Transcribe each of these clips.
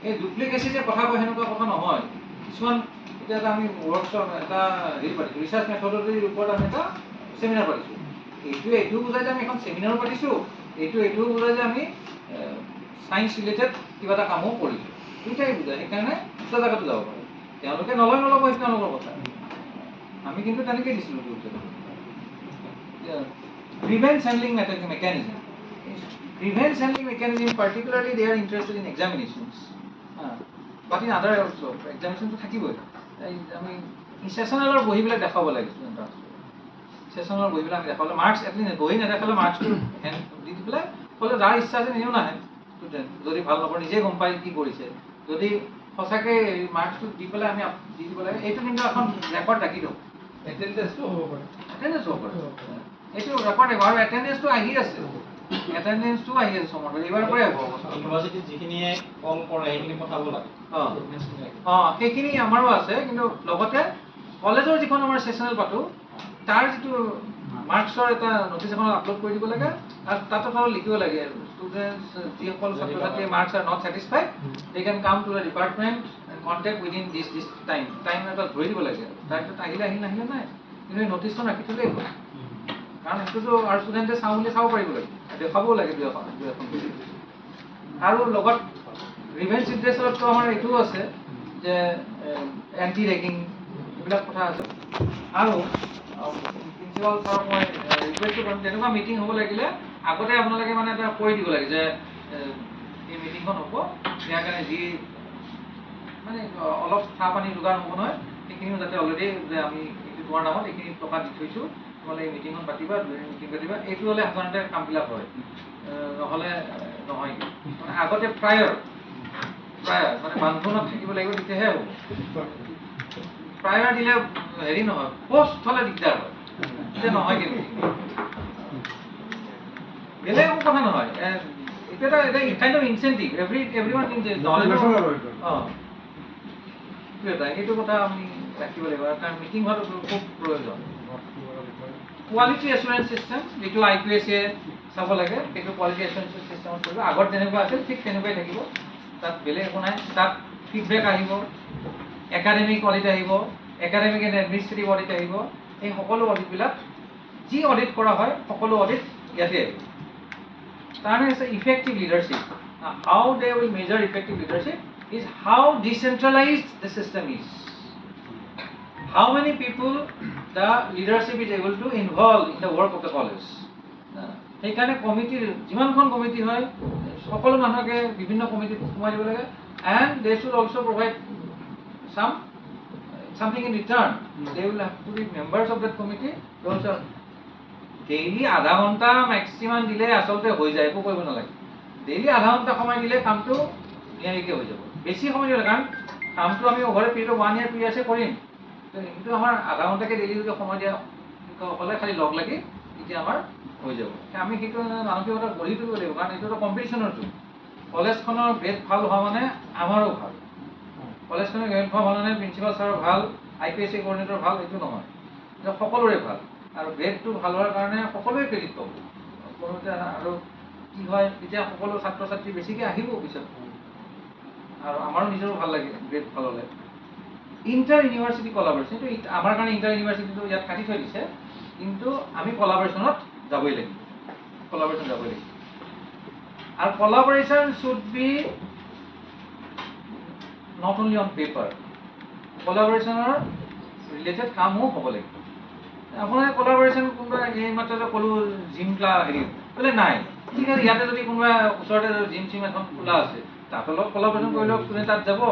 এই ডুপ্লিকেসি যে কথা কয় সেনেকুৱা কথা নহয়। কিছুমান এতিয়া এটা আমি ৱৰ্কশ্বপ এটা হেৰি পাতিছোঁ, ৰিচাৰ্চ মেথডলজিৰ ওপৰত আমি এটা চেমিনাৰ পাতিছোঁ। এইটোও বুজায় যে আমি এখন চেমিনাৰো পাতিছোঁ, এইটোও বুজায় যে আমি ছায়েন্স ৰিলেটেড কিবা এটা কামো কৰিছোঁ। দুইটাই বুজায়, সেইকাৰণে দুটা জেগাতো যাব পাৰে। তেওঁলোকে নল'ব সেইটো তেওঁলোকৰ কথা। আমি কিন্তু তেনেকৈ দিছিলোঁ grievance handling mechanism. Grievance handling mechanism, particularly they are interested in examinations. But in other also, examination to থাকিবই। আমি সেশনালৰ বহিবিলাক দেখাব লাগে ষ্টুডেণ্টক। সেশনালৰ বহিবিলাক আমি দেখালে মাৰ্কছ এটলিষ্ট বহি নেদেখালে মাৰ্কছটো দি দি পেলাই ক'লে যাৰ ইচ্ছা আছে নিজেও নাহে ষ্টুডেণ্ট। যদি ভাল নকৰে নিজে গম পাই কি কৰিছে। যদি সঁচাকৈ মাৰ্কছটো দি পেলাই আমি দি দিব লাগে, এইটো কিন্তু এখন ৰেকৰ্ড ৰাখি দিওঁ। এটেণ্ডেঞ্চটো হ'ব পাৰে। এটেণ্ডেঞ্চ হ'ব পাৰে। এইটো ৰেকৰ্ড আৰু এটেণ্ডেঞ্চটো আহি আছে। এটেণ্ডেঞ্চটো আহি আছে সময় এইবাৰ পৰাই হ'ব। ইউনিভাৰ্চিটিত যিখিনিয়ে কল কৰে সেইখিনি পঠাব লাগে। সেইখিনি আমাৰো আছে, কিন্তু লগতে কলেজৰ যিখন আমাৰ ছেছনেল পাতোঁ তাৰ যিটো মাৰ্কছৰ এটা নটিচ এখন আপলোড কৰি দিব লাগে, আৰু তাত লিখিব লাগে ষ্টুডেণ্টছ যিসকল ছাত্ৰ ছাত্ৰীয়ে marks are not satisfied they can come to the department and contact within this time এটা ধৰি দিব লাগে। তাৰপিছত আহিলে নাহিলে নাই, কিন্তু এই নটিচখন ৰাখি থ'লেই হ'ল। কাৰণ সেইটোতো আৰু ষ্টুডেণ্টে চাওঁ বুলি চাব পাৰিব লাগে, দেখাবও লাগে দুই এখন। আৰু লগত গ্ৰিভেন্স ৰিড্ৰেছততো আমাৰ এইটোও আছে যে এণ্টি ৰেগিং এইবিলাক কথা আছে। আৰু প্ৰিন্সিপাল ছাৰক মই ৰিকুৱেষ্ট কৰিম, তেনেকুৱা মিটিং হ'ব লাগিলে আগতে আপোনালোকে মানে এটা কৈ দিব লাগে যে এই মিটিংখন হ'ব, ইয়াৰ কাৰণে যি মানে অলপ চাহ পানী যোগাৰ হ'ব নহয়, সেইখিনিও যাতে অলৰেডি যে আমি এইটো তোমাৰ নামত এইখিনি টকা দি থৈছোঁ, তোমালোকে এই মিটিংখন পাতিবা, মিটিং পাতিবা, এইটো হ'লে সাধাৰণতে কামবিলাক হয়। নহ'লে নহয়, মানে আগতে প্ৰায়ৰ মানে বান্ধোনত থাকিব লাগিব, তেতিয়াহে হ'ব। প্ৰায়ৰ দিলে হেৰি নহয়, পষ্ট হ'লে দিগদাৰ হয়, তেতিয়া নহয়। কিন্তু বেলেগ একো কথা নহয়, এইটো এটা কাইণ্ড অফ ইনচেণ্টিভ এভৰিৱান সেইটো কথা আমি ৰাখিব লাগিব। কাৰণ মিটিং হোৱাটো খুব প্ৰয়োজন। কোৱালিটি এছুৰেঞ্চ চিষ্টেম যিটো IQAC চাব লাগে, সেইটো কোৱালিটি এছুৰেঞ্চ চিষ্টেমত কৰিব। আগত যেনেকুৱা আছিল ঠিক তেনেকুৱাই থাকিব, তাত বেলেগ একো নাই। তাত ফিডবেক আহিব, একাডেমিক অডিট আহিব, একাডেমিক এণ্ড এডমিনিষ্ট্ৰেটিভ অডিট আহিব। এই সকলো অডিটবিলাক যি অডিট কৰা হয় সকলো অডিট ইয়াতে আহিব। তাৰমানে হৈছে effective leadership. How they will measure effective leadership is how decentralized the system is. How many people the leadership is able to involve in the work of the college. সেইকাৰণে কমিটিৰ যিমানখন committee হয় সকলো মানুহকে বিভিন্ন কমিটিত সোমাই দিব লাগে, and they should also provide something in return. They will have to be members of that committee. Also daily আধা ঘণ্টা মেক্সিমাম দিলে আচলতে হৈ যায়, একো কৰিব নালাগে। ডেইলি আধা ঘণ্টা সময় দিলে কামটো নিয়াৰিকৈ হৈ যাব। বেছি সময় দিলে কাৰণ কামটো আমি অভাৰ পিৰিয়ড 1 year 2 years কৰিম, কিন্তু আমাৰ আধা ঘণ্টাকৈ ডেইলি যদি সময় দিয়া হ'লে খালি লগ লাগি তেতিয়া আমাৰ হৈ যাব। আমি সেইটো মানসিকতা গঢ়ি তুলিব লাগিব, কাৰণ এইটো এটা কম্পিটিশ্যনৰ যুগ। কলেজখনৰ গ্ৰেড ভাল হোৱা মানে আমাৰো ভাল। কলেজখনৰ গ্ৰেড ভাল হোৱা মানে প্ৰিন্সিপাল ছাৰৰ ভাল, IQAC কোঅৰ্ডিনেটৰ ভাল, এইটো নহয়, এইটো সকলোৰে ভাল। আৰু গ্ৰেডটো ভাল হোৱাৰ কাৰণে সকলোৱে ক্ৰেডিট পাব। আৰু কি হয় তেতিয়া সকলো ছাত্ৰ ছাত্ৰী বেছিকৈ আহিব পিছত, আৰু আমাৰো নিজৰো ভাল লাগে গ্ৰেড ভাল হ'লে। ইণ্টাৰ ইউনিভাৰ্চিটি কলাবৰেশ্যন, এইটো আমাৰ কাৰণে ইণ্টাৰ ইউনিভাৰ্চিটিটো ইয়াত কাটি থৈ দিছে, কিন্তু আমি কলাবৰেশ্যনত যাবই লাগিব। কলাবৰেশ্যন যাবই লাগিব। আৰু collaboration should be not only on paper. কলাবৰেশ্যনৰ ৰিলেটেড কামো হ'ব লাগিব। আপোনাৰ কলাবৰেশ্যন কোনোবা এইমাত্ৰ যে ক'লোঁ জিম ক্লাছ হেৰি বোলে নাই, ঠিক আছে, ইয়াতে যদি কোনোবা ওচৰতে জিম চিম এখন খোলা আছে, তাহাঁতৰ লগত কলাবৰেশ্যন কৰি লওক, ষ্টুডেণ্ট তাত যাব,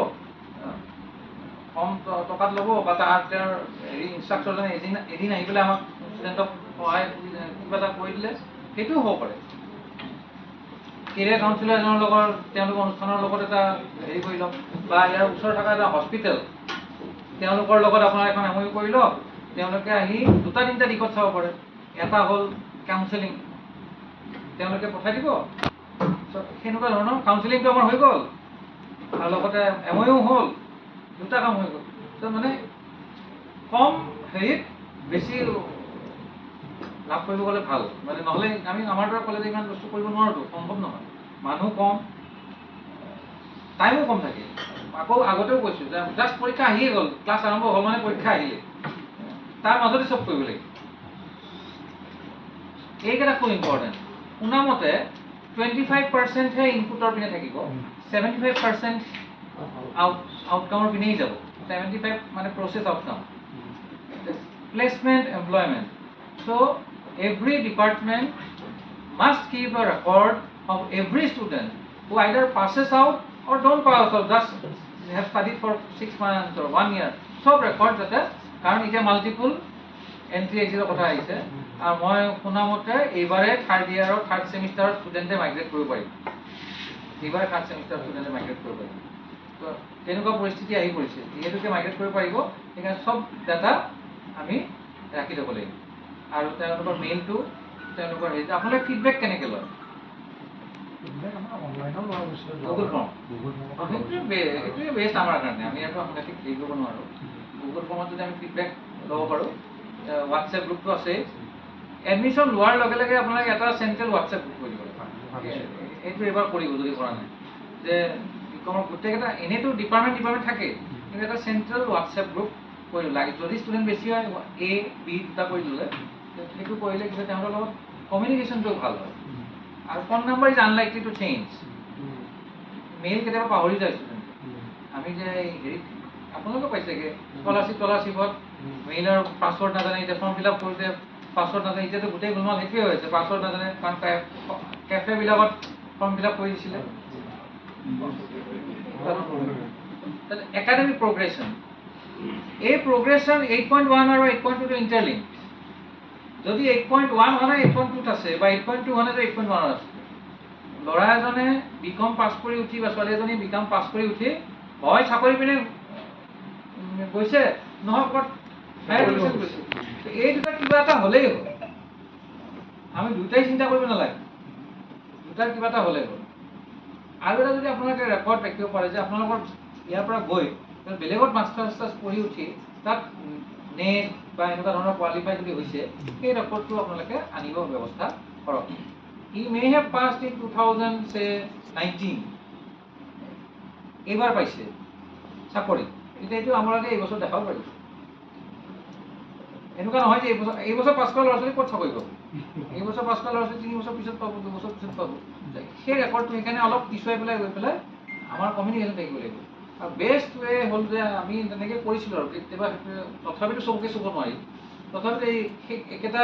কম টকাত ল'ব, বা তেওঁৰ হেৰি ইনষ্ট্ৰাক্টৰজনে এদিন আহি পেলাই আমাক ষ্টুডেণ্টক সহায় কিবা এটা কৰি দিলে, সেইটোও হ'ব পাৰে। কেৰিয়াৰ কাউন্সিলৰ এজনৰ লগত তেওঁলোকৰ অনুষ্ঠানৰ লগত এটা হেৰি কৰি লওক, বা ইয়াৰ ওচৰত থকা এটা হস্পিটেল তেওঁলোকৰ লগত আপোনাৰ এখন MOU কৰি লওক। তেওঁলোকে আহি 2-3টা দিশত চাব পাৰে। এটা হ'ল কাউন্সেলিং, তেওঁলোকে পঠাই দিব, সেনেকুৱা ধৰণৰ কাউন্সেলিংটো আমাৰ হৈ গ'ল, আৰু লগতে MOU হ'ল, 2টা কাম হৈ গ'ল। মানে কম হেৰিত বেছি লাভ কৰিব গ'লে ভাল। মানে নহ'লে আমি আমাৰ দৰে কলেজে ইমান বস্তু কৰিব নোৱাৰোতো, সম্ভৱ নহয়। মানুহ কম, টাইমো কম থাকে আকৌ আগতেও কৈছোঁ যে জাষ্ট পৰীক্ষা আহিয়ে গ'ল ক্লাছ আৰম্ভ হ'ল মানে পৰীক্ষা আহিলে তাৰ মাজতে চব কৰিব লাগিব এইকেইটা খুব ইম্পৰ্টেণ্ট শুনামতে 25%হে ইনপুটৰ পিনে থাকিব 75% আউটকামৰ পিনেই যাব 75 মানে process outcome placement employment so' every department must keep a record of every student who either passes out or don't pass out, just have studied for 6 months or 1 year. সব ৰেকৰ্ড যাতে কাৰণ এতিয়া মাল্টিপুল এণ্ট্ৰি এক্সিটৰ কথা আহিছে আৰু মই শুনামতে এইবাৰে third ইয়াৰৰ third ছেমিষ্টাৰৰ ষ্টুডেণ্টে migrate কৰিব পাৰিব এইবাৰে থাৰ্ড ছেমিষ্টাৰৰ ষ্টুডেণ্টে মাইগ্ৰেট কৰিব পাৰিব তো তেনেকুৱা পৰিস্থিতি আহি পৰিছে যিহেতুকে মাইগ্ৰেট কৰিব পাৰিব সেইকাৰণে চব ডাটা আমি ৰাখি থ'ব লাগিব আৰু তেওঁলোকৰ মেইলটো তেওঁলোকৰ হেৰি আপোনালোকে ফিডবেক কেনেকৈ লয় গুগল ফৰ্ম সেইটোৱে বেষ্ট আমাৰ কাৰণে আমি আকৌ সাংঘাতিক হেৰি কৰিব নোৱাৰোঁ গুগল ফৰ্মত যদি আমি ফিডবেক ল'ব পাৰোঁ হোৱাটছএপ গ্ৰুপটো আছে এডমিশ্যন লোৱাৰ লগে লগে আপোনালোকে এটা চেণ্ট্ৰেল হোৱাটছএপ গ্ৰুপ কৰি দিব লাগে এইটো এবাৰ কৰিব যদি কৰা নাই যে বিকমৰ গোটেইকেইটা এনেইতো ডিপাৰ্টমেণ্ট থাকে কিন্তু এটা চেণ্ট্ৰেল হোৱাটছএপ গ্ৰুপ কৰি লাগে যদি ষ্টুডেণ্ট বেছি হয় A B দুটা কৰি দিলে সেইটো কৰিলে কিন্তু তেওঁলোকৰ লগত কমিউনিকেশ্যনটো ভাল হয় আৰু phone number is unlikely to change mail কেতিয়াবা পাহৰি যায় ষ্টুডেণ্ট আমি যে হেৰিত আপোনালোকে পাইছেগৈ স্কলাৰশ্বিপত মেইলৰ পাছৱৰ্ড নাজানে এতিয়া ফৰ্ম ফিল আপ কৰোঁতে পাছৱৰ্ড নাজানে এতিয়াতো গোটেই গোলমাল সেইটোৱে হৈছে পাছৱৰ্ড নাজানে কাৰণ কেফেবিলাকত ফৰ্ম ফিল আপ কৰি দিছিলে একাডেমিক প্ৰগ্ৰেছন এই প্ৰগ্ৰেছন 8.1 আৰু 8.2 ইণ্টাৰলিংক যদি 8.1 হোৱা নাই 8.2 আছে বা 8.2 হোৱা নাই 8.1 আছে ল'ৰা এজনে বিকম পাছ কৰি উঠি বা ছোৱালী এজনী বিকম পাছ কৰি উঠি হয় চাকৰি পিনে গৈছে নহয় ক'ত হায়াৰ এডুকেশ্যন গৈছে এই দুটা কিবা এটা হ'লেই হ'ল আমি দুটাই চিন্তা কৰিব নালাগে দুটাৰ কিবা এটা হ'লেই হ'ল আৰু এটা যদি আপোনালোকে ৰেকৰ্ড ৰাখিব পাৰে যে আপোনালোকৰ ইয়াৰ পৰা গৈ বেলেগত মাষ্টাৰ্ছ পঢ়ি উঠি তাত নেট বা এনেকুৱা ধৰণৰ কোৱালিফাই যদি হৈছে সেই ৰেকৰ্ডটো আপোনালোকে আনিব ব্যৱস্থা কৰক ই মে হেভ পাছড ইন 2019 এইবাৰ পাইছে চাকৰি এতিয়া এইটো আমালোকে এইবছৰ দেখাব পাৰিব এনেকুৱা নহয় যে এইবছৰ পাছ কৰা ল'ৰা ছোৱালী ক'ত চাকৰি পাব এইবছৰ পাছ কৰা ল'ৰা ছোৱালী 3 বছৰ পিছত পাব 2 বছৰ পিছত পাব সেই ৰেকৰ্ডটো সেইকাৰণে অলপ পিছুৱাই পেলাই গৈ পেলাই আমাৰ কমিউনিকেশ্যন থাকিব লাগিব আৰু বেষ্ট ৱে হ'ল যে আমি তেনেকৈ কৰিছিলোঁ আৰু কেতিয়াবা তথাপিতো চবকে চুব নোৱাৰি তথাপিতো এই একেটা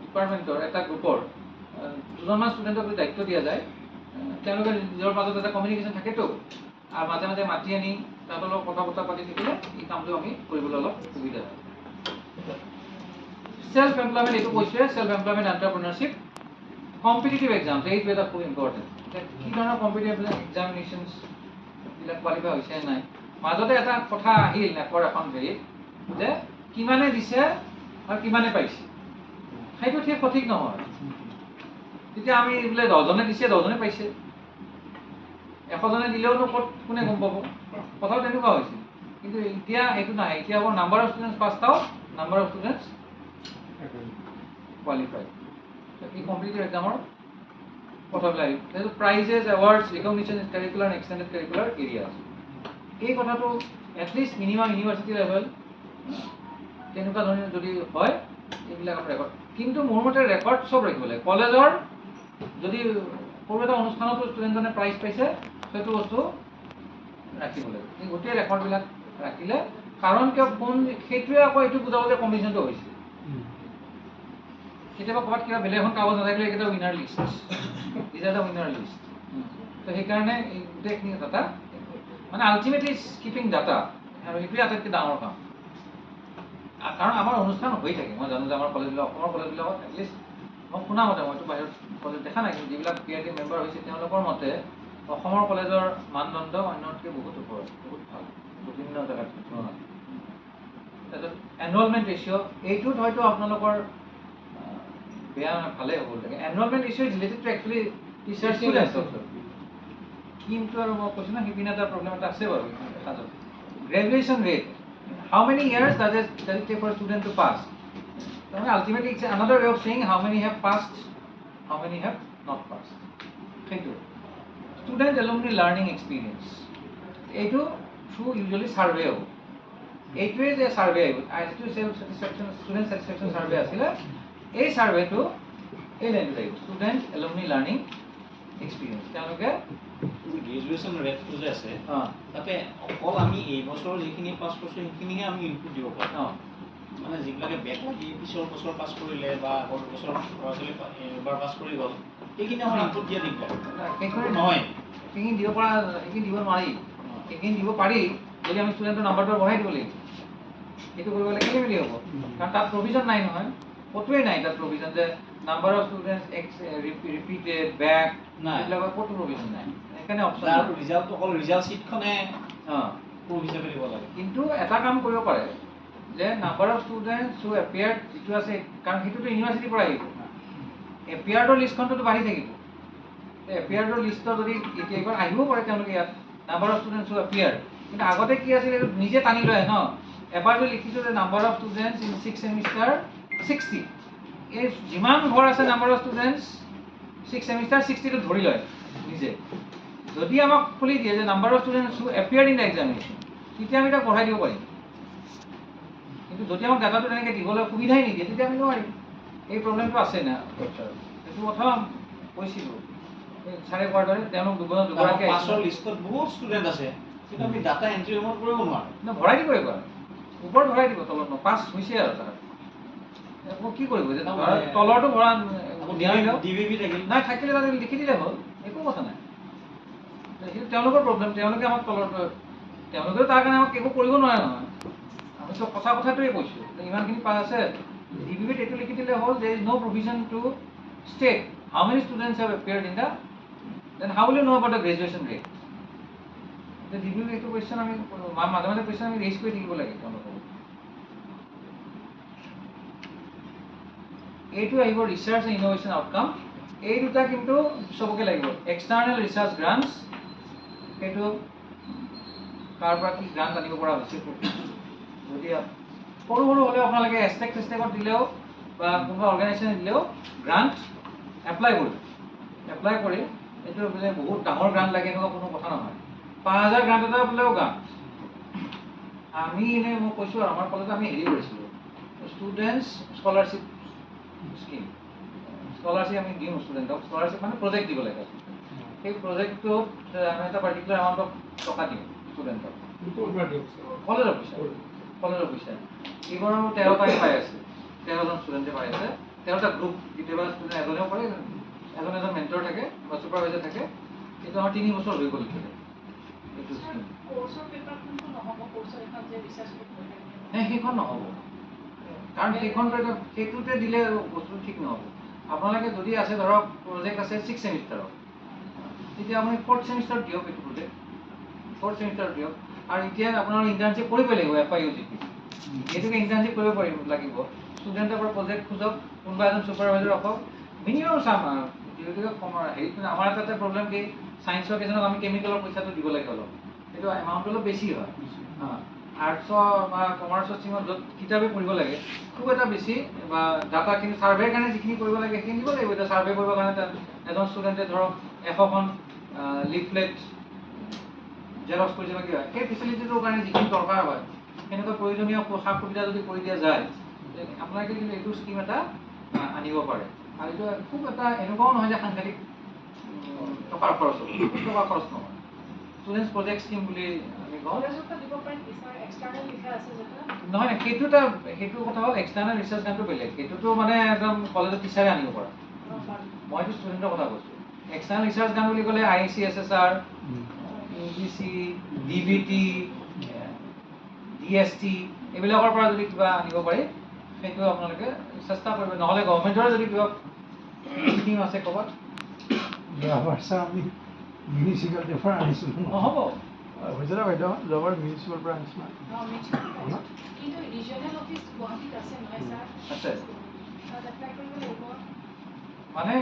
ডিপাৰ্টমেণ্টৰ এটা গ্ৰুপৰ দুজনমান ষ্টুডেণ্টক যদি দায়িত্ব দিয়া যায় তেওঁলোকে নিজৰ মাজত এটা কমিউনিকেশ্যন থাকেতো আৰু মাজে মাজে মাতি আনি তাহাঁতৰ লগত কথা বতৰা পাতি থাকিলে এই কামটো আমি কৰিবলৈ অলপ সুবিধা হয় সেলফ এমপ্লয়মেণ্ট এইটো কৈছোৱে self employment entrepreneurship competitive exams এইটো এটা খুব ইম্পৰ্টেণ্ট কি ধৰণৰ কম্পিটিটিভ এক্সামিনেশ্যনছ বিলাক কোৱালিফাই হৈছে নাই মাজতে এটা কথা আহিল নেকৰ এখন হেৰিত যে কিমানে দিছে আৰু কিমানে পাইছে সেইটো ঠিক সঠিক নহয় তেতিয়া আমি বোলে 10জনে দিছে 10জনে পাইছে 100জনে দিলেওনো ক'ত কোনে গম পাব কথাও তেনেকুৱা হৈছে কিন্তু এতিয়া এইটো নাই এতিয়া হ'ব number of students pass out number of students qualified এই কম্পিটিটিভ এক্সামৰ কথাবিলাক সেইটো prizes awards recognition in curricular and extended curricular areas এই কথাটো এটলিষ্ট মিনিমাম ইউনিভাৰ্চিটি লেভেল তেনেকুৱা ধৰণৰ যদি হয় এইবিলাক ৰেকৰ্ড কিন্তু মোৰ মতে ৰেকৰ্ড চব ৰাখিব লাগে কলেজৰ যদি সৰু এটা অনুষ্ঠানতো ষ্টুডেণ্টজনে প্ৰাইজ পাইছে সেইটো বস্তু ৰাখিব লাগে এই গোটেই ৰেকৰ্ডবিলাক ৰাখিলে কাৰণ কিয় কোন সেইটোৱে আকৌ এইটো বুজাব যে কম্পিটিশ্যনটো হৈছে কেতিয়াবা ক'ৰবাত কিবা বেলেগ এখন কাগজ নাথাকিলে এইকেইটা winner list these are the winner list তো সেইকাৰণে এই গোটেইখিনি ডাটা মানে আল্টিমেটলি কিপিং ডাটা আৰু সেইটোৱে আটাইতকৈ ডাঙৰ কাম কাৰণ আমাৰ অনুষ্ঠান হৈ থাকে মই জানো যে আমাৰ কলেজবিলাক অসমৰ কলেজবিলাকত এটলিষ্ট মই শুনা মতে মইতো বাহিৰত কলেজ দেখা নাই কিন্তু যিবিলাক PIT মেম্বাৰ হৈছে তেওঁলোকৰ মতে অসমৰ কলেজৰ মানদণ্ড অন্যতকৈ বহুত ওপৰত বহুত ভাল বিভিন্ন জেগাত তুলনাত তাৰপিছত এনৰলমেণ্ট ৰেচিঅ' এইটোত হয়তো আপোনালোকৰ বেয়া ভালেই হ'ব লাগে enrolment ratio' is related to actually teacher students also' কিন্তু আৰু মই কৈছোঁ না সিপিনে এটা প্ৰব্লেম এটা আছে বাৰু দেখা যাব graduation rate how many years does it take for a student to pass ultimately it's another way of saying how many have passed how many have not passed সেইটো student alumni learning experience এইটো through usually survey হ'ব। এইটোৱে যে survey যিটো student satisfaction survey আছিলে, এই ছাৰ্ভেটো এই লাইনটো আহিব, ষ্টুডেণ্ট এলুমনি লাৰ্ণিং এক্সপিৰিয়েঞ্চ। তেওঁলোকে গ্ৰেজুৱেশ্যন ৰেটটো যে আছে অঁ তাতে অকল আমি এই বছৰ যিখিনি পাছ কৰিছোঁ সেইখিনিহে আমি ইনপুট দিব পাৰোঁ। অঁ মানে যিবিলাকে বেক লাগি পিছৰ বছৰ পাছ কৰিলে বা আগৰ বছৰ ল'ৰা ছোৱালী এবাৰ পাছ কৰি গ'ল, সেইখিনি আমাৰ ইনপুট দিয়া দিগদাৰ সেইখিনি নহয়। সেইখিনি দিব পৰা, সেইখিনি দিব নোৱাৰি। সেইখিনি দিব পাৰি যদি আমি ষ্টুডেণ্টৰ নাম্বাৰটো বঢ়াই দিব লাগিব। সেইটো কৰিব লাগিলে খেলি মেলি হ'ব, কাৰণ তাত প্ৰভিজন নাই নহয়, ক'তোৱেই নাই তাত প্ৰভিজন যে number of students repeated back নাই। এইবিলাকৰ ক'তো প্ৰভিজন নাই। সেইকাৰণে অপশ্যন তাৰ ৰিজাল্ট অকল ৰিজাল্ট শ্বীটখনে অঁ প্ৰুফ হিচাপে দিব লাগে। কিন্তু এটা কাম কৰিব পাৰে যে number of students who appeared যিটো আছে, কাৰণ সেইটোতো ইউনিভাৰ্চিটিৰ পৰা আহিব, এপিয়াৰ্ডৰ লিষ্টখনটোতো বাঢ়ি থাকিব। এপিয়াৰ্ডৰ লিষ্টৰ যদি এতিয়া এইবাৰ আহিব পাৰে তেওঁলোকে ইয়াত number of students who appeared, কিন্তু আগতে কি আছিল এইটো নিজে টানি লয় ন। এবাৰ যদি লিখিছোঁ যে number of students in 6th semester 60, এই যিমান ঘৰ আছে number of students 6th semester 60টো ধৰি লয় নিজে। যদি আমাক খুলি দিয়ে যে number of students who appeared in the examination, তেতিয়া আমি তাক বঢ়াই দিব পাৰিম। কিন্তু যদি আমাক ডাটাটো তেনেকৈ দিবলৈ সুবিধাই নিদিয়ে তেতিয়া আমি নোৱাৰিম। এই প্ৰব্লেমটো আছে না। সেইটো কথা কৈছিলোঁ ছাৰে কোৱাৰ দৰে, তেওঁলোক দুগৰাকী পাছৰ লিষ্টত বহুত ষ্টুডেণ্ট আছে, কিন্তু আমি ডাটা এণ্ট্ৰি ৰুমত কৰিব নোৱাৰোঁ। ভৰাই দিব এইবাৰ, ওপৰত ভৰাই দিব, তলত পাছ হৈছে আৰু তাৰ আকৌ কি কৰিব যে তলৰটো ভৰা DVV থাকিল নাই, থাকিলে তাতে লিখি দিলে হ'ল, একো কথা নাই। সেইটো তেওঁলোকৰ প্ৰব্লেম, তেওঁলোকে আমাক তলৰটো, তেওঁলোকেও তাৰ কাৰণে আমাক একো কৰিব নোৱাৰে নহয়। আমিতো সঁচা কথাটোৱে কৈছোঁ, ইমানখিনি পাছ আছে, DVVত এইটো লিখি দিলে হ'ল there is no provision to state how many students have appeared in the, then how will you know about the graduation rate? DVV এইটো কুৱেশ্যন আমি মাজে মাজে কুৱেশ্যন আমি ৰেইজ কৰি থাকিব লাগে তেওঁলোকক। এইটো আহিব ৰিচাৰ্চ এণ্ড ইন'ভেশ্যন আউটকাম। এই দুটা কিন্তু চবকে লাগিব। এক্সটাৰ্নেল ৰিচাৰ্চ গ্ৰাণ্টছ, সেইটো তাৰ পৰা কি গ্ৰাণ্ট আনিব পৰা হৈছে, যদি সৰু সৰু হ'লেও আপোনালোকে এষ্টেকত দিলেও বা কোনোবা অৰ্গেনাইজেশ্যনে দিলেও গ্ৰাণ্ট এপ্লাই কৰিব। এপ্লাই কৰি এইটো বোলে বহুত ডাঙৰ গ্ৰাণ্ট লাগে এনেকুৱা কোনো কথা নহয়। 5000 গ্ৰাণ্ট এটা বোলেও গ্ৰাণ্ট। আমি এনেই মই কৈছোঁ আৰু আমাৰ কলেজত আমি হেৰি কৰিছিলোঁ, ষ্টুডেণ্টছ স্কলাৰশ্বিপ স্কিম, স্কলাৰশ্বিপ আমি দিওঁ ষ্টুডেণ্টক। স্কলাৰশ্বিপ মানে প্ৰজেক্ট দিব লাগে। সেই প্ৰজেক্টটোত আমি এটা পাৰ্টিকুলাৰ এমাউণ্ট অফ টকা দিওঁ ষ্টুডেণ্টক, কলেজৰ পইচা। এইবাৰো 13টাই পাই আছে, 13জন ষ্টুডেণ্টে পাই আছে। 13টা গ্ৰুপ, কেতিয়াবা ষ্টুডেণ্ট এজনেও পাৰে, এজন মেণ্টৰ থাকে বা ছুপাৰভাইজাৰ থাকে। এইটো আমাৰ 3 বছৰ হৈ গ'ল এতিয়া এইটো স্কিম। সেইখন নহ'ব, কাৰণ সেইটোতে দিলে বস্তুটো ঠিক নহ'ব। আপোনালোকে যদি আছে ধৰক প্ৰজেক্ট আছে 6th ছেমিষ্টাৰত, তেতিয়া আপুনি 4th ছেমিষ্টাৰত দিয়ক এইটো প্ৰজেক্ট, 4th ছেমিষ্টাৰত দিয়ক। আৰু এতিয়া আপোনাৰ ইণ্টাৰ্ণশ্বিপ কৰিবই লাগিব FIUGP, এইটোকে ইণ্টাৰ্ণশ্বিপ কৰিব পাৰিব লাগিব। ষ্টুডেণ্টৰ পৰা প্ৰজেক্ট খোজক, কোনোবা এজন ছুপাৰভাইজাৰ ৰাখক, মিনিমাম চাম যিহেতুকে হেৰিটো আমাৰ এটা প্ৰব্লেম কি, ছায়েন্সৰ কিছুমানক আমি কেমিকেলৰ পইচাটো দিব লাগে অলপ, সেইটো এমাউণ্ট অলপ বেছি হয়। আৰ্টছৰ বা কমাৰ্চৰ ষ্ট্ৰীমত য'ত কিতাপে পঢ়িব লাগে খুব এটা বেছি, বা ডাটাখিনি ছাৰ্ভেৰ কাৰণে যিখিনি কৰিব লাগে সেইখিনি দিব লাগিব। এতিয়া ছাৰ্ভে কৰিবৰ কাৰণে এজন ষ্টুডেণ্টে ধৰক 100খন লিফলেট জেৰক্স কৰিছে বা কিবা, সেই ফেচিলিটিটোৰ কাৰণে যিখিনি দৰকাৰ হয় সেনেকুৱা প্ৰয়োজনীয় সা সুবিধা যদি কৰি দিয়া যায়, আপোনালোকে কিন্তু এইটো স্কিম এটা আনিব পাৰে। আৰু এইটো খুব এটা এনেকুৱাও নহয় যে সাংঘাতিক টকাৰ খৰচ হ'ব, খুব টকা খৰচ নহয়। ষ্টুডেণ্টছ প্ৰজেক্ট স্কিম বুলি আমি কওঁ। নহয়, সেইটো কথা হ'ল এক্সটাৰ্নেল ৰিচাৰ্চ গ্ৰাণ্টটো বেলেগ, সেইটোতো মানে একদম কলেজৰ টিচাৰে আনিব পৰা। মইতো ষ্টুডেণ্টৰ কথা কৈছোঁ। এক্সটাৰ্নেল ৰিচাৰ্চ গ্ৰাণ্ট বুলি ক'লে ICSSR, UGC, DBT, DST এইবিলাকৰ পৰা যদি কিবা আনিব পাৰি সেইটো আপোনালোকে চেষ্টা কৰিব। নহ'লে গভৰ্ণমেণ্টৰে যদি কিবা স্কিম আছে ক'ৰবাত আমি মিউনিচিপালিটিৰ পৰা আনিছিলোঁ। নহ'ব, হৈছে নে বাইদেউ? যোৱাবাৰ মিউনিচিপাল পৰা আনিছিলোঁ। আছে মানে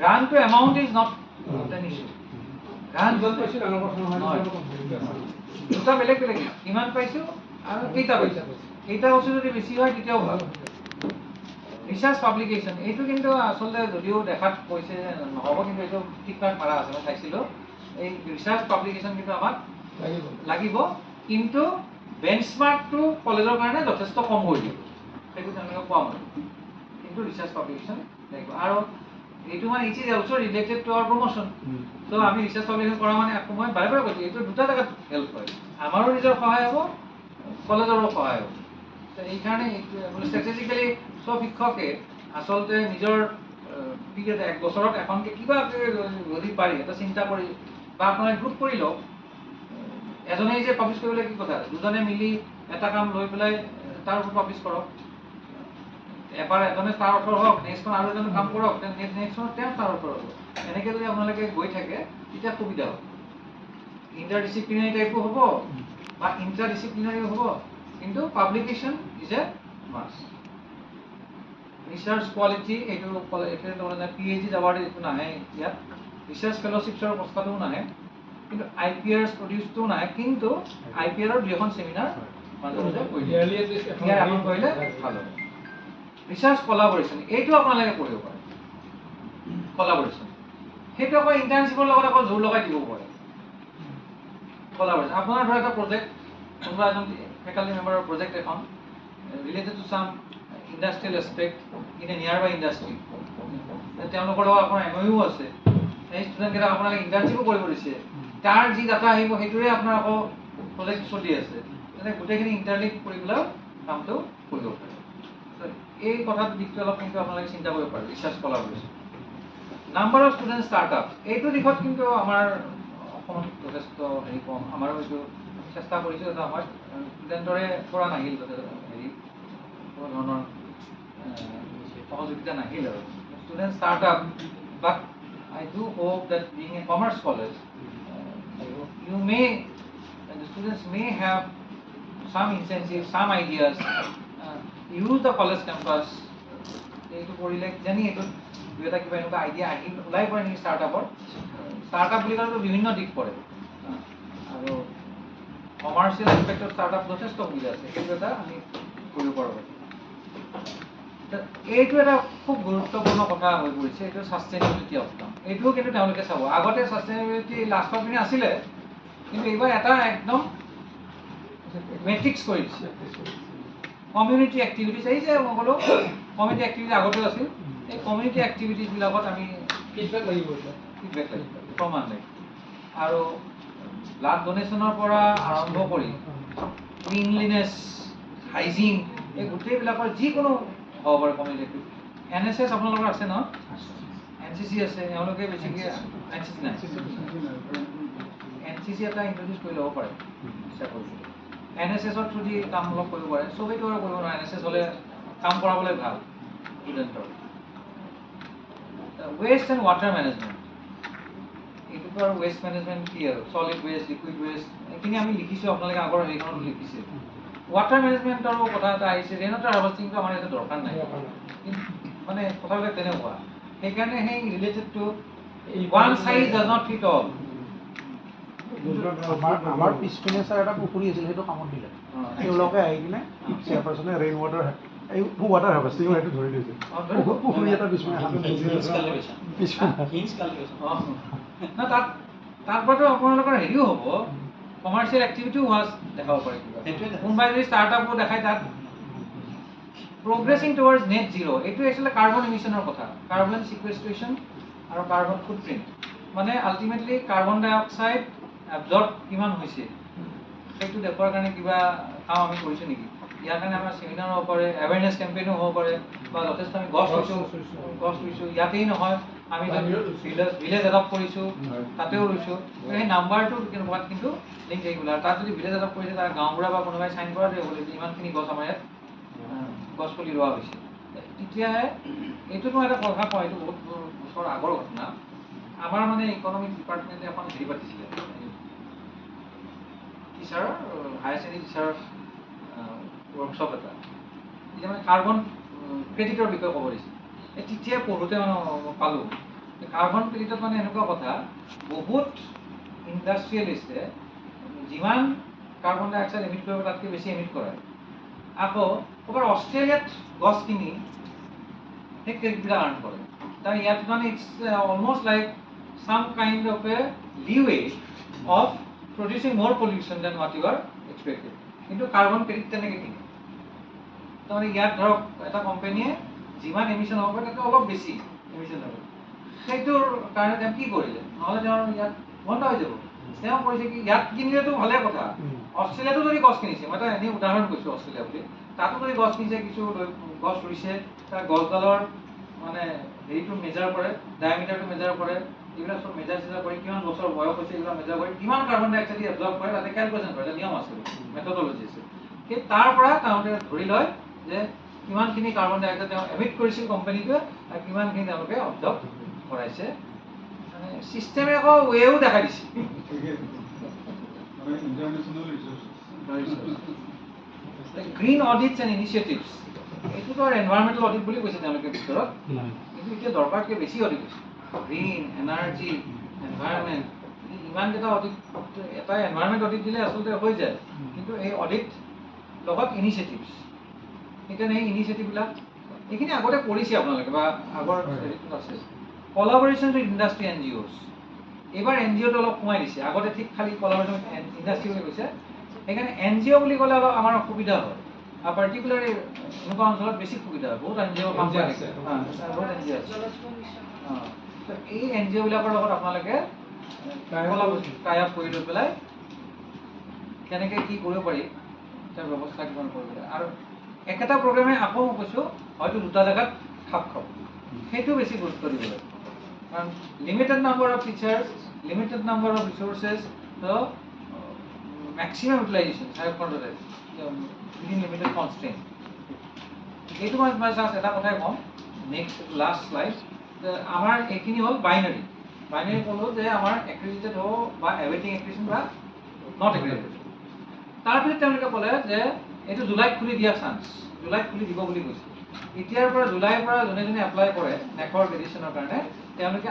গ্ৰাণ্টটো amount is not an issue. Grant দুটা বেলেগ বেলেগ, কিমান পাইছোঁ আৰু কেইটা পাইছোঁ, কেইটা বস্তু যদি বেছি হয় তেতিয়াও ভাল। ৰিচাৰ্চ পাব্লিকেশ্যন এইটো কিন্তু আচলতে যদিও দেখাত কৈছে নহ'ব, কিন্তু এইটো ঠিক ঠাক মাৰা আছে, মই চাইছিলোঁ। এই ৰিচাৰ্চ পাব্লিকেশ্যন কিন্তু আমাক লাগিব লাগিব, কিন্তু বেঞ্চমাৰ্কটো কলেজৰ কাৰণে যথেষ্ট কম হৈ দিব, সেইটো তেওঁলোকে কোৱা মতে, কিন্তু ৰিচাৰ্চ পাব্লিকেশ্যন লাগিব। আৰু এইটো মানে it is also' related to our promotion. ত' আমি ৰিচাৰ্চ পাব্লিকেশ্যন কৰা মানে মই বাৰে বাৰে কৈছোঁ, এইটো দুটা জেগাত হেল্প হয়, আমাৰো নিজৰ সহায় হ'ব, কলেজৰো সহায় হ'ব। ত' এইকাৰণে ষ্ট্ৰেটেজিকেলি চব শিক্ষকে আচলতে নিজৰ পিৰিয়ড 1 বছৰত এখনকে কিবা যদি পাৰি এটা চিন্তা কৰি বা আপোনাৰ গ্ৰুপ কৰি লওক, এজনেই যে পাব্লিছ কৰিবলৈ কি কথা, দুজনে মিলি এটা কাম লৈ পেলাই তাৰ ওপৰত পাব্লিছ কৰক, এবাৰ এজনে তাৰ অৰ্থৰ হওক, নেক্সটখন আৰু এজনে কাম কৰক, নেক্সটখনত তেওঁ তাৰ অৰ্থৰ হ'ব, এনেকৈ যদি আপোনালোকে গৈ থাকে তেতিয়া সুবিধা হ'ব, ইণ্টাৰ ডিচিপ্লিনাৰী টাইপো হ'ব বা ইণ্টাৰ ডিচিপ্লিনাৰীও হ'ব, কিন্তু publication is a must. Research quality এইটো তাৰমানে PhD এৱাৰ্ড এইটো নাহে ইয়াত, ৰিচাৰ্চ ফেলোশ্বিপছৰ প্ৰস্তাৱটোও নাহে, কিন্তু IPR's প্ৰডিউচটোও নাহে, কিন্তু IPRৰ 2খন চেমিনাৰ মাজে মাজে এখন কৰিলে ভাল হ'ব। ৰিচাৰ্চ কলাবৰেশ্যন এইটো আপোনালোকে কৰিব পাৰে, কলাবৰেশ্যন সেইটো আকৌ ইণ্টাৰ্ণশ্বিপৰ লগত আকৌ জোৰ লগাই দিব পাৰে। কলাবৰেশ্যন আপোনাৰ ধৰা এটা প্ৰজেক্ট, কোনোবা এজন ফেকাল্টি মেম্বাৰৰ প্ৰজেক্ট এখন ৰিলেটেড টু চাম ইণ্ডাষ্ট্ৰিয়েল এছপেক্ট ইন এ নিয়াৰ বাই ইণ্ডাষ্ট্ৰি, তেওঁলোকৰ লগত আপোনাৰ MOU আছে, সেই ষ্টুডেণ্টকেইটাক আপোনালোকে ইণ্টাৰ্ণশ্বিপো কৰিব দিছে, তাৰ যি ডাটা আহিব সেইটোৰে আপোনাৰ আকৌ প্ৰজেক্ট চলি আছে, তেনে গোটেইখিনি ইণ্টাৰলিংক কৰি পেলাই কামটো কৰিব পাৰে। এই কথাটো দিশটো অলপ কিন্তু আপোনালোকে চিন্তা কৰিব পাৰে, research কলাবৰেশ্যন। Number of student startup এইটো দিশত কিন্তু আমাৰ অসমত যথেষ্ট হেৰি কম, আমাৰো এইটো চেষ্টা কৰিছোঁ, এটা আমাৰ ষ্টুডেণ্টৰে পৰা নাহিল হেৰি কোনো ধৰণৰ সহযোগিতা নাহিল আৰু student startup, but I do hope that being a commerce college, the students may have some incentives, some ideas, use the college campus, এইটো কৰিলে জানি এইটো দুই এটা কিবা এনেকুৱা আইডিয়া আহি ওলাই পৰে নেকি ষ্টাৰ্টআপৰ। ষ্টাৰ্টআপ বুলি ক'লেতো বিভিন্ন দিশ পৰে, আৰু কমাৰ্চিয়েল এছপেক্টত ষ্টাৰ্টআপ যথেষ্ট সুবিধা আছে, সেইটো এটা আমি কৰিব পাৰোঁ। এইটো এটা খুব গুৰুত্বপূৰ্ণ কথা হৈ পৰিছে, এইটো ছাষ্টেইনেবিলিটি অফ কাম, এইটোও কিন্তু তেওঁলোকে চাব। আগতে ছাষ্টেইনেবিলিটি লাষ্টৰ পিনে আছিলে, কিন্তু এইবাৰ এটা একদম মেট্ৰিক্স কৰি দিছে। কমিউনিটি এক্টিভিটিজ, এই যে মই ক'লোঁ কমিউনিটি এক্টিভিটি আগতেও আছিল, এই কমিউনিটি এক্টিভিটিজবিলাকত আমি ফিডবেক লাগিব, প্ৰমাণ লাগিব, আৰু ব্লাড ডনেশ্যনৰ পৰা আৰম্ভ কৰি ক্লিনলিনেছ, হাইজিন, এই গোটেইবিলাকৰ যিকোনো হ'ব পাৰে কমিউনিটি। NSS আপোনালোকৰ আছে ন, NCC আছে, এওঁলোকে বেছিকৈ NCC নাই, NCC এটা ইণ্ট্ৰডিউচ কৰি ল'ব পাৰে, ইচ্ছা কৰিছোঁ। NSSৰ থ্ৰুদি কাম অলপ কৰিব পাৰে, চবেইটো আৰু কৰিব নোৱাৰে, NSS হ'লে কাম কৰাবলৈ ভাল ষ্টুডেণ্টৰ। ৱেষ্ট এণ্ড ৱাটাৰ মেনেজমেণ্ট, এইটোতো আৰু ৱেষ্ট মেনেজমেণ্ট কি আৰু চলিড ৱেষ্ট, লিকুইড ৱেষ্ট, এইখিনি আমি লিখিছোঁ, আপোনালোকে আগৰ হেৰিখনত লিখিছে। ৱাটাৰ মেনেজমেণ্টৰো কথা এটা আহিছে, ৰেইন ৱাটাৰ হাৰ্ভেষ্টিংটো আমাৰ ইয়াতে দৰকাৰ নাই, মানে কথাবিলাক তেনেকুৱা, সেইকাৰণে সেই related to one size does not fit all. আমাৰ পিছপিনে ছাৰ এটা পুখুৰী আছিল, সেইটো কামত দিলে, তেওঁলোকে আহি কিনে চেয়াৰপাৰ্চনে ৰেইন ৱাটাৰ এই ৱাটাৰ হাৰ্ভেষ্টিঙৰ সেইটো ধৰি লৈছে, পুখুৰী এটা পিছপিনে তাৰ পৰাতো আপোনালোকৰ হেৰিও হ'ব, কমাৰ্চিয়েল এক্টিভিটিও হোৱা দেখাব পাৰে, কোনোবাই যদি ষ্টাৰ্টআপো দেখায় তাত প্ৰগ্ৰেছিং টুৱাৰ্ডছ নেট জিৰ', এইটো একচুৱেলি কাৰ্বন ইমিশ্যনৰ কথা, কাৰ্বন চিকুৱেষ্ট্ৰেশ্যন আৰু কাৰ্বন ফুটপ্ৰিণ্ট, মানে আল্টিমেটলি কাৰ্বন ডাই অক্সাইড এবজৰ্ব কিমান হৈছে সেইটো দেখুৱাৰ কাৰণে কিবা কাম আমি কৰিছোঁ নেকি। ইয়াৰ কাৰণে আমাৰ চেমিনাৰ হ'ব পাৰে, এৱেৰনেছ কেম্পেইনো হ'ব পাৰে, বা যথেষ্ট আমি গছ ৰুইছোঁ, ইয়াতেই নহয় আমি ভিলেজ এডপ্ট কৰিছোঁ, তাতেও ৰুইছোঁ, সেই নাম্বাৰটো কেনেকুৱা কিন্তু লিংক থাকিব, আৰু তাত যদি ভিলেজ এডপ্ট কৰিছে তাৰ গাঁওবুঢ়া বা কোনোবাই চাইন কৰা দিব লাগিব ইমানখিনি গছ আমাৰ ইয়াত গছ পুলি ৰোৱা হৈছে, তেতিয়াহে এইটোতো এটা কথা কয়, এইটো বহুত বছৰ আগৰ ঘটনা। আমাৰ মানে ইকনমিক্স ডিপাৰ্টমেণ্টে এখন হেৰি পাতিছিলে, টিচাৰৰ হায়াৰ ছেকেণ্ডেৰী টিচাৰৰ ৱৰ্কশ্বপ এটা, এতিয়া মানে কাৰ্বন ক্ৰেডিটৰ বিষয়ে ক'ব দিছিল। তেতিয়া পঢ়োঁতে মানে পালোঁ কাৰ্বন ক্ৰেডিটত মানে এনেকুৱা কথা, বহুত ইণ্ডাষ্ট্ৰিয়েলিষ্টে যিমান কাৰ্বন ডাই অক্সাইড এমিট কৰিব তাতকৈ বেছি এমিট কৰে, আকৌ ক'ৰবাত অষ্ট্ৰেলিয়াত গছ কিনি সেই ক্ৰেডিটবিলাক আৰ্ণ কৰে। তাৰ ইয়াত মানে it's almost like some kind of a leeway of producing more pollution than what you are expected. কিন্তু কাৰ্বন ক্ৰেডিট তেনেকৈ কিনে তাৰমানে ইয়াত ধৰক এটা কোম্পানীয়ে যিমান এমিশ্যন হ'ব তাতকৈ অলপ বেছি এমিশ্যন হ'ব, সেইটোৰ কাৰণে তেওঁ কি কৰিলে, নহ'লে তেওঁৰ ইয়াত বন্ধ হৈ যাব। তেওঁ কৈছে কি ইয়াত কিনিলেতো ভালে কথা, অষ্ট্ৰেলিয়াতো যদি গছ কিনিছে, মই এটা এনেই উদাহৰণ কৈছোঁ অষ্ট্ৰেলিয়া বুলি, তাতো যদি গছ কিনিছে, কিছু গছ ৰুইছে, তাৰ গছডালৰ মানে হেৰিটো মেজাৰ কৰে, ডায়ামিটাৰটো মেজাৰ কৰে, এইবিলাক চব মেজাৰ চেজাৰ কৰি কিমান বছৰ বয়স হৈছে এইবিলাক মেজাৰ কৰি কিমান কাৰ্বন ডাই অক্সাইড এবজৰ্ব কৰে তাতে কেলকুলেশ্যন কৰে, এটা নিয়ম আছে, মেথডলজি আছে। সেই তাৰ পৰা তেওঁলোকে ধৰি লয় যে কিমানখিনি কাৰ্বন ডাই অক্সাইড তেওঁ এমিট কৰিছিল কোম্পানীটোৱে আৰু কিমানখিনি তেওঁলোকে অবজৰ্ব কৰাইছে। মানে চিষ্টেমে আকৌ ৱেও দেখাই দিছে। গ্ৰীণ অডিটছ এণ্ড ইনিচিয়েটিভছ, এইটোতো আৰু এনভাইৰমেণ্টেল অডিট বুলি কৈছে তেওঁলোকে ভিতৰত, কিন্তু এতিয়া দৰকাৰতকৈ বেছি অডিট হৈছে। গ্ৰীণ, এনাৰ্জি, এনভাইৰমেণ্ট, ইমানকেইটা অডিট, এটা এনভাইৰমেণ্ট অডিট দিলে আচলতে হৈ যায়, কিন্তু এই অডিট লগত ইনিচিয়েটিভছ, সেইকাৰণে এই ইনিচিয়েটিভবিলাক এইখিনি আগতে কৰিছে আপোনালোকে বা আগৰ হেৰিটোত আছে। Collaboration with industry N G Os, এইবাৰ এন জি অ'টো অলপ সোমাই দিছে, আগতে ঠিক খালি কলাবৰেশ্যন উইথ ইণ্ডাষ্ট্ৰি বুলি কৈছে। সেইকাৰণে এন জি অ' বুলি ক'লে অলপ আমাৰ অসুবিধা হয়, আৰু পাৰ্টিকুলাৰলি এনেকুৱা অঞ্চলত বেছি সুবিধা হয়, বহুত এন জি অ' কাম কৰি আছে, বহুত এন জি অ' আছে। এই এন জি অ'বিলাকৰ লগত আপোনালোকে টাই আপ কৰি লৈ পেলাই কেনেকৈ কি কৰিব পাৰি তাৰ ব্যৱস্থা কিমান কৰিব লাগে। আৰু একেটা প্ৰগ্ৰেমে আকৌ মই কৈছোঁ হয়তো দুটা জেগাত খাপ খাব, সেইটো বেছি গুৰুত্ব দিব লাগে। কাৰণ limited number of teachers, limited number of resources, maximum utilisation within limited constraint. এইটো মই জাষ্ট এটা কথাই ক'ম, নেক্সট লাষ্ট শ্লাইড, আমাৰ এইখিনি হ'ল বাইনাৰী। বাইনাৰী ক'লোঁ যে আমাৰ এক্ৰেডিটেড হ'ব বা এৱেইটিং এক্ৰেডিটেশ্যন বা নট এক্ৰেডিটেড। তাৰপিছত তেওঁলোকে ক'লে যে এইটো জুলাইত খুলি দিয়া চান্স, জুলাইত খুলি দিব বুলি কৈছে। এতিয়াৰ পৰা জুলাইৰ পৰা যোনে যোনে এপ্লাই কৰে নেকৰ এডিশ্যনৰ কাৰণে তেওঁলোকে